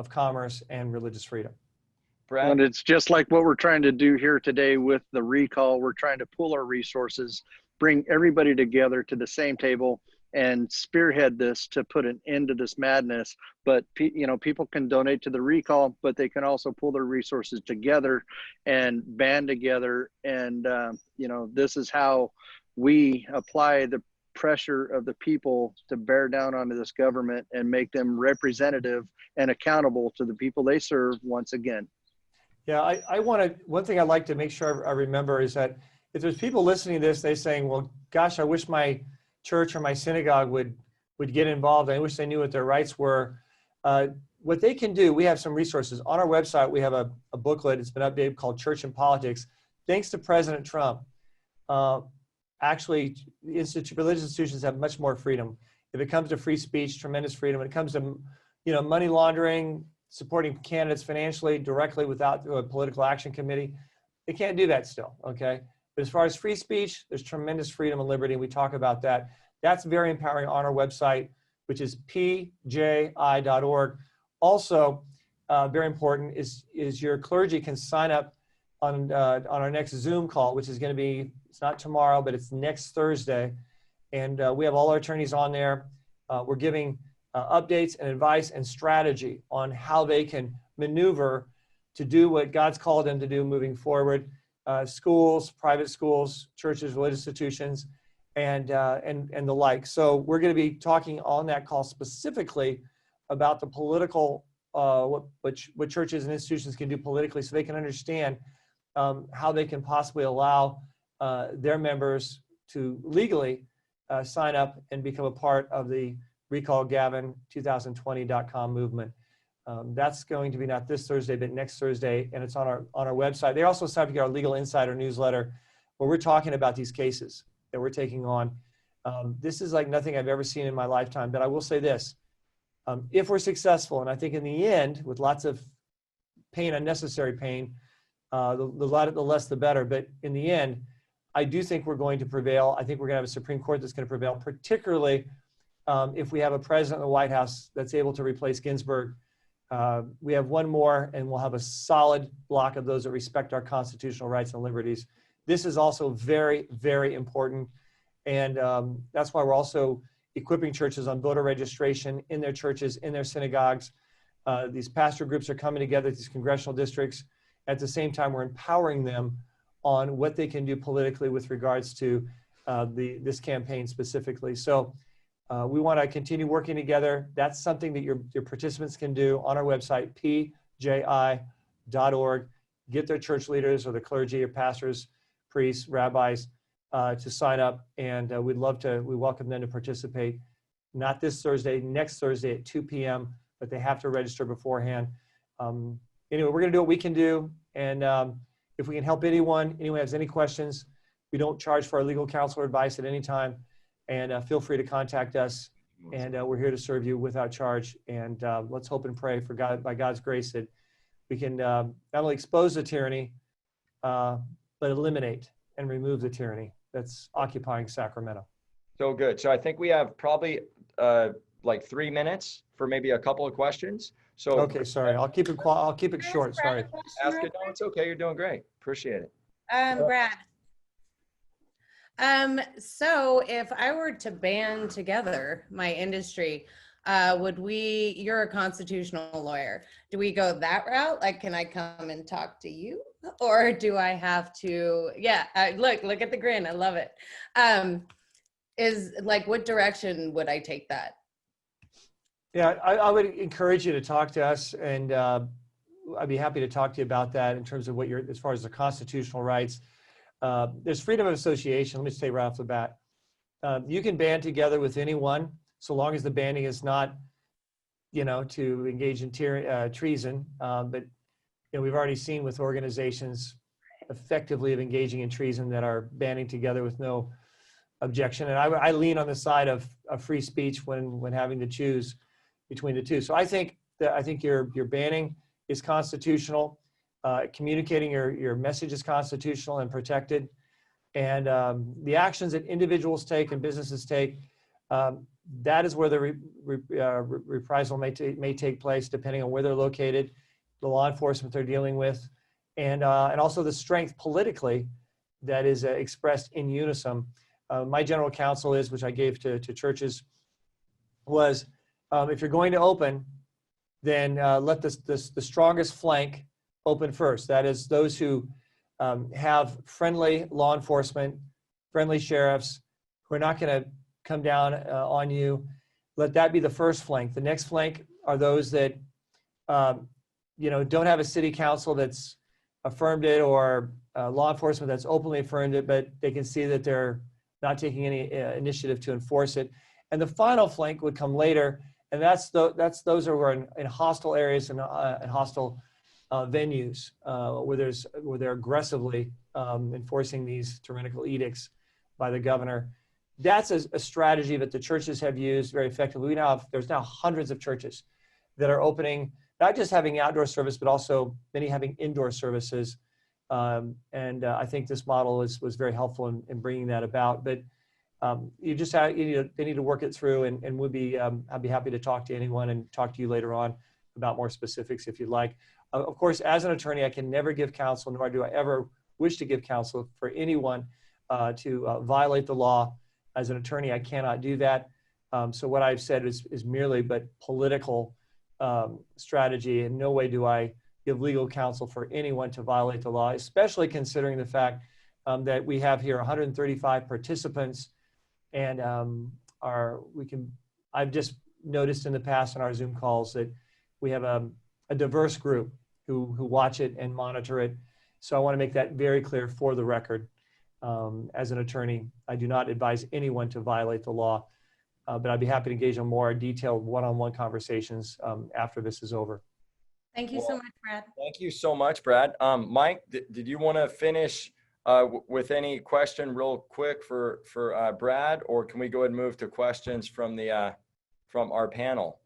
commerce and religious freedom. Brad? And it's just like what we're trying to do here today with the recall. We're trying to pool our resources, bring everybody together to the same table and spearhead this to put an end to this madness. But people can donate to the recall, but they can also pull their resources together and band together. And this is how we apply the pressure of the people to bear down onto this government and make them representative and accountable to the people they serve once again. Yeah, one thing I'd like to make sure I remember is that if there's people listening to this, they're saying, well, gosh, I wish my church or my synagogue would get involved. I wish they knew what their rights were. What they can do, we have some resources. On our website, we have a booklet. It's been updated called Church and Politics. Thanks to President Trump, actually, religious institutions have much more freedom. If it comes to free speech, tremendous freedom. When it comes to money laundering, supporting candidates financially directly without a political action committee. They can't do that still, okay? But as far as free speech, there's tremendous freedom and liberty, and we talk about that. That's very empowering on our website, which is pji.org. Also, very important is your clergy can sign up on our next Zoom call, which is going to be, it's not tomorrow, but it's next Thursday. And we have all our attorneys on there. We're giving updates and advice and strategy on how they can maneuver to do what God's called them to do moving forward. Schools, private schools, churches, religious institutions, and the like. So we're going to be talking on that call specifically about the political, what churches and institutions can do politically, so they can understand how they can possibly allow their members to legally sign up and become a part of the recallgavin2020.com movement. That's going to be not this Thursday, but next Thursday, and it's on our website. They also sign up to get our Legal Insider newsletter, where we're talking about these cases that we're taking on. This is like nothing I've ever seen in my lifetime, but I will say this. If we're successful, and I think in the end, with lots of pain, unnecessary pain, the less the better, but in the end, I do think we're going to prevail. I think we're going to have a Supreme Court that's going to prevail, particularly if we have a president in the White House that's able to replace Ginsburg. We have one more, and we'll have a solid block of those that respect our constitutional rights and liberties. This is also very, very important. And that's why we're also equipping churches on voter registration in their churches, in their synagogues. These pastor groups are coming together, these congressional districts. At the same time, we're empowering them on what they can do politically with regards to this campaign specifically. So we want to continue working together. That's something that your participants can do on our website, pji.org. Get their church leaders or the clergy or pastors, priests, rabbis to sign up, and we welcome them to participate. Not this Thursday, next Thursday at 2 p.m., but they have to register beforehand. Anyway, we're going to do what we can do, and if we can help anyone has any questions, we don't charge for our legal counsel or advice at any time, and feel free to contact us, and we're here to serve you without charge. And let's hope and pray for God, by God's grace, that we can not only expose the tyranny, but eliminate and remove the tyranny that's occupying Sacramento. So good. So I think we have probably like 3 minutes for maybe a couple of questions. So okay, sorry, I'll keep it short. Sorry. Ask it. No, it's okay. You're doing great. Appreciate it. Brad. So if I were to band together my industry, you're a constitutional lawyer. Do we go that route? Like, can I come and talk to you? Or do I have to, look at the grin. I love it. What direction would I take that? Yeah, I would encourage you to talk to us, and I'd be happy to talk to you about that in terms of as far as the constitutional rights. There's freedom of association. Let me say right off the bat. You can band together with anyone, so long as the banding is not, to engage in treason. But we've already seen with organizations effectively of engaging in treason that are banding together with no objection. And I lean on the side of free speech when having to choose between the two. So I think your banning is constitutional. Communicating your message is constitutional and protected. And the actions that individuals take and businesses take, that is where the reprisal may take place, depending on where they're located, the law enforcement they're dealing with, and also the strength politically that is expressed in unison. My general counsel is, which I gave to churches, was if you're going to open, then let the strongest flank open first. That is those who have friendly law enforcement, friendly sheriffs, who are not going to come down on you. Let that be the first flank. The next flank are those that don't have a city council that's affirmed it, or law enforcement that's openly affirmed it, but they can see that they're not taking any initiative to enforce it. And the final flank would come later, and that's those who are in hostile areas and hostile venues where they're aggressively enforcing these tyrannical edicts by the governor. That's a strategy that the churches have used very effectively. There's now hundreds of churches that are opening, not just having outdoor service, but also many having indoor services. I think this model was very helpful in bringing that about. But you just have, they need to work it through, and I'd be happy to talk to anyone and talk to you later on about more specifics if you'd like. Of course, as an attorney, I can never give counsel, nor do I ever wish to give counsel for anyone to violate the law. As an attorney, I cannot do that. So what I've said is merely but political strategy. In no way do I give legal counsel for anyone to violate the law, especially considering the fact that we have here 135 participants, and I've just noticed in the past on our Zoom calls that we have a diverse group who watch it and monitor it. So I want to make that very clear for the record. As an attorney, I do not advise anyone to violate the law, but I'd be happy to engage in more detailed one-on-one conversations after this is over. Thank you so much, Brad. Thank you so much, Brad. Mike, did you want to finish with any question real quick for Brad, or can we go ahead and move to questions from our panel?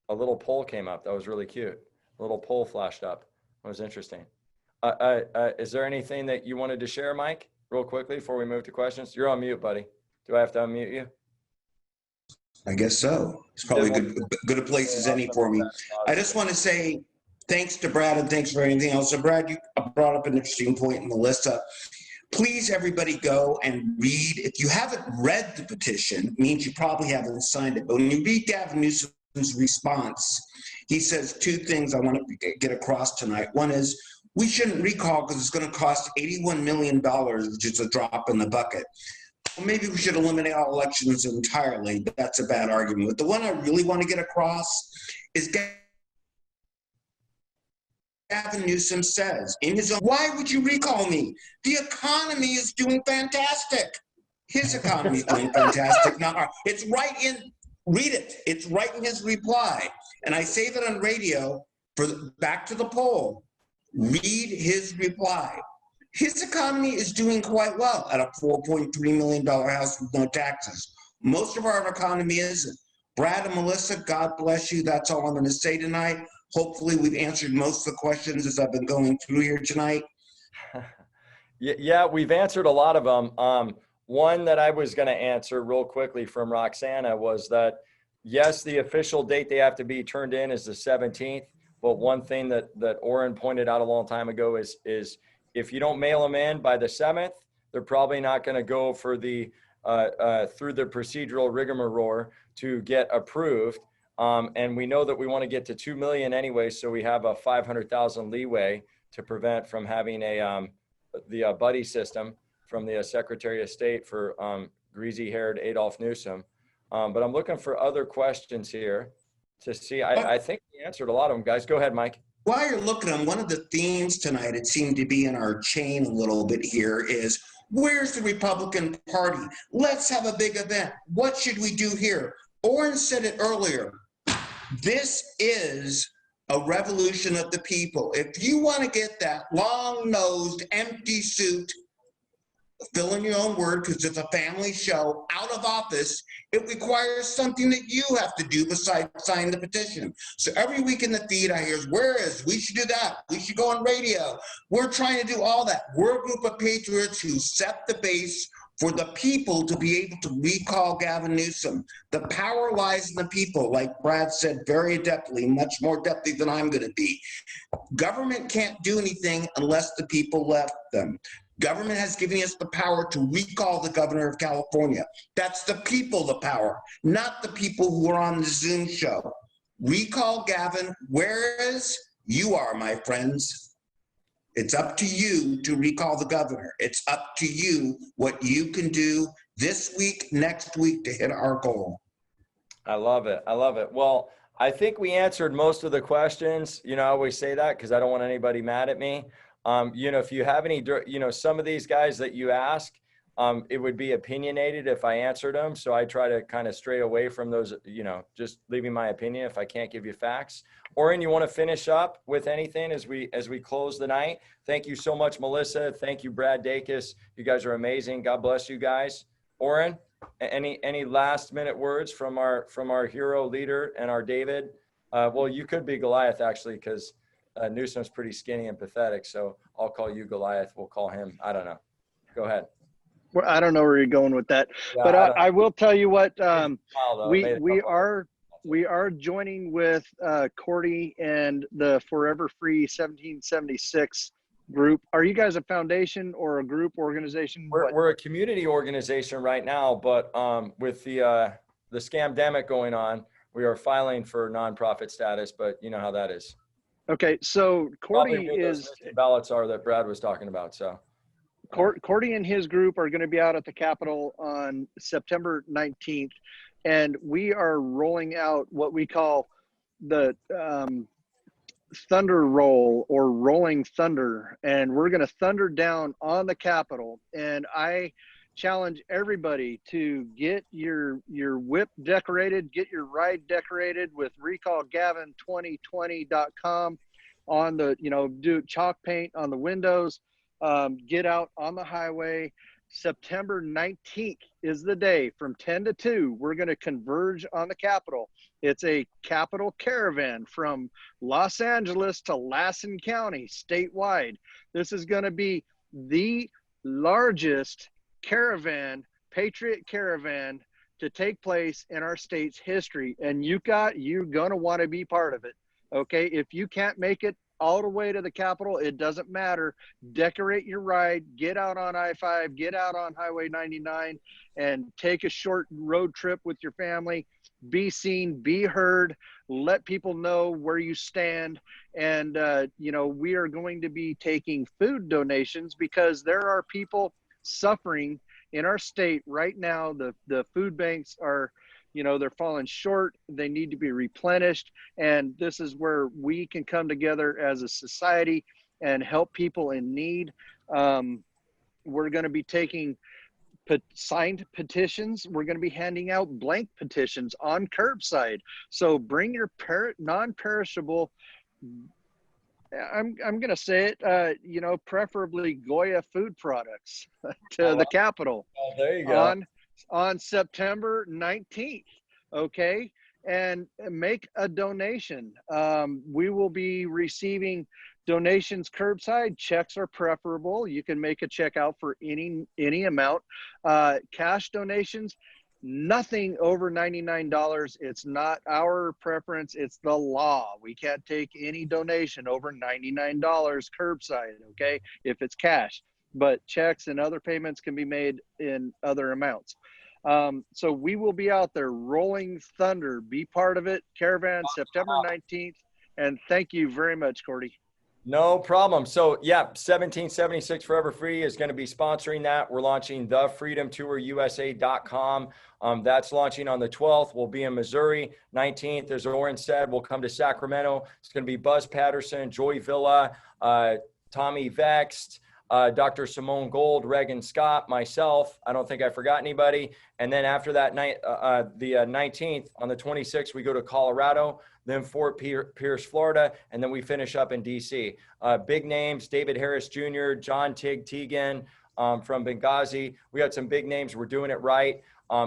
A little poll came up. That was really cute. A little poll flashed up. That was interesting. Is there anything that you wanted to share, Mike, real quickly before we move to questions? You're on mute, buddy. Do I have to unmute you? I guess so. It's probably good a place as any for me. I just want to say thanks to Brad, and thanks for anything else. So Brad, you brought up an interesting point, Melissa. Please, everybody, go and read. If you haven't read the petition, it means you probably haven't signed it. But when you read Gavin Newsom's response, he says two things I want to get across tonight. One is we shouldn't recall because it's going to cost $81 million, which is a drop in the bucket. Well, maybe we should eliminate all elections entirely, but that's a bad argument. But the one I really want to get across is Gavin Newsom says in his own, why would you recall me? The economy is doing fantastic. His economy is doing fantastic, not ours. It's right in, read it. It's right in his reply. And I say that on radio back to the poll. Read his reply. His economy is doing quite well at a $4.3 million house with no taxes. Most of our economy isn't. Brad and Melissa, God bless you. That's all I'm going to say tonight. Hopefully we've answered most of the questions as I've been going through here tonight. Yeah, we've answered a lot of them. One that I was going to answer real quickly from Roxana was that, yes, the official date they have to be turned in is the 17th. But one thing that Orrin pointed out a long time ago is if you don't mail them in by the 7th, they're probably not going to go for the through the procedural rigmarole to get approved. And we know that we want to get to 2 million anyway, so we have a 500,000 leeway to prevent from having the buddy system from the Secretary of State for greasy-haired Adolf Newsom. But I'm looking for other questions here to see. I think we answered a lot of them, guys. Go ahead, Mike. While you're looking at one of the themes tonight, it seemed to be in our chain a little bit here, is where's the Republican Party? Let's have a big event. What should we do here? Orrin said it earlier. This is a revolution of the people. If you want to get that long-nosed, empty suit, fill in your own word because it's a family show, out of office, it requires something that you have to do besides sign the petition. So every week in the feed I hear, we should do that. We should go on radio. We're trying to do all that. We're a group of patriots who set the base for the people to be able to recall Gavin Newsom. The power lies in the people, like Brad said very adeptly, much more adeptly than I'm going to be. Government can't do anything unless the people left them. Government has given us the power to recall the governor of California. That's the people, the power, not the people who are on the Zoom show. Recall Gavin, whereas you are, my friends. It's up to you to recall the governor. It's up to you what you can do this week, next week to hit our goal. I love it. I love it. Well, I think we answered most of the questions. I always say that because I don't want anybody mad at me. If you have any, some of these guys that you ask, it would be opinionated if I answered them. So I try to kind of stray away from those, just leaving my opinion if I can't give you facts. Orrin, you want to finish up with anything as we close the night? Thank you so much, Melissa. Thank you, Brad Dacus. You guys are amazing. God bless you guys. Orrin, Any last minute words from our hero leader and our David? Well, you could be Goliath actually, because Newsom's pretty skinny and pathetic. So I'll call you Goliath. We'll call him. I don't know. Go ahead. Well, I don't know where you're going with that, Yeah, but I will tell you what, we are joining with Cordy and the Forever Free 1776 group. Are you guys a foundation or a group organization? We're a community organization right now, but with the scamdemic going on, we are filing for nonprofit status, but you know how that is. Okay, so Cordy those ballots are that Brad was talking about. So Cordy and his group are going to be out at the Capitol on September 19th, and we are rolling out what we call the Thunder Roll or Rolling Thunder, and we're going to thunder down on the Capitol. And I challenge everybody to get your whip decorated, get your ride decorated with recallgavin2020.com on the, do chalk paint on the windows, get out on the highway. September 19th is the day from 10 to 2. We're going to converge on the Capitol. It's a Capitol caravan from Los Angeles to Lassen County statewide. This is going to be the largest caravan, patriot caravan, to take place in our state's history. And you're going to want to be part of it. Okay. If you can't make it all the way to the Capitol, it doesn't matter. Decorate your ride, get out on I-5, get out on Highway 99, and take a short road trip with your family. Be seen, be heard, let people know where you stand. And, we are going to be taking food donations because there are people suffering in our state right now. The food banks are, they're falling short. They need to be replenished. And this is where we can come together as a society and help people in need. We're going to be taking signed petitions. We're going to be handing out blank petitions on curbside. So bring your non-perishable, I'm going to say it, preferably Goya food products to the Capitol. Oh, there you go. On September 19th, okay? And make a donation. We will be receiving donations curbside. Checks are preferable. You can make a check out for any amount. Cash donations, nothing over $99. It's not our preference, it's the law. We can't take any donation over $99 curbside, okay, if it's cash. But checks and other payments can be made in other amounts. So we will be out there rolling thunder. Be part of it. Caravan, September 19th. And thank you very much, Cordy. No problem. So yeah, 1776 Forever Free is going to be sponsoring that. We're launching thefreedomtourusa.com. That's launching on the 12th. We'll be in Missouri. 19th, as Oren said, we'll come to Sacramento. It's going to be Buzz Patterson, Joy Villa, Tommy Vext, Dr. Simone Gold, Regan Scott, myself. I don't think I forgot anybody. And then after that night, the 19th, on the 26th, we go to Colorado, then Fort Pierce, Florida, and then we finish up in DC. Big names: David Harris Jr., John Tig Teagan from Benghazi. We got some big names. We're doing it right.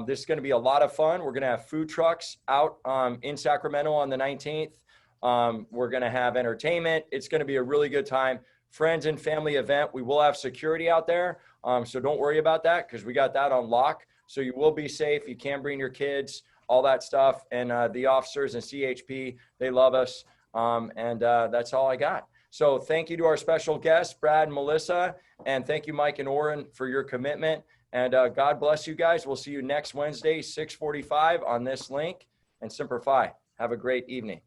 This is going to be a lot of fun. We're going to have food trucks out in Sacramento on the 19th. We're going to have entertainment. It's going to be a really good time. Friends and family event. We will have security out there. So don't worry about that because we got that on lock. So you will be safe. You can bring your kids, all that stuff. And the officers and CHP, they love us. And that's all I got. So thank you to our special guests, Brad and Melissa. And thank you, Mike and Oren, for your commitment. And God bless you guys. We'll see you next Wednesday, 6:45 on this link. And Semper Fi. Have a great evening.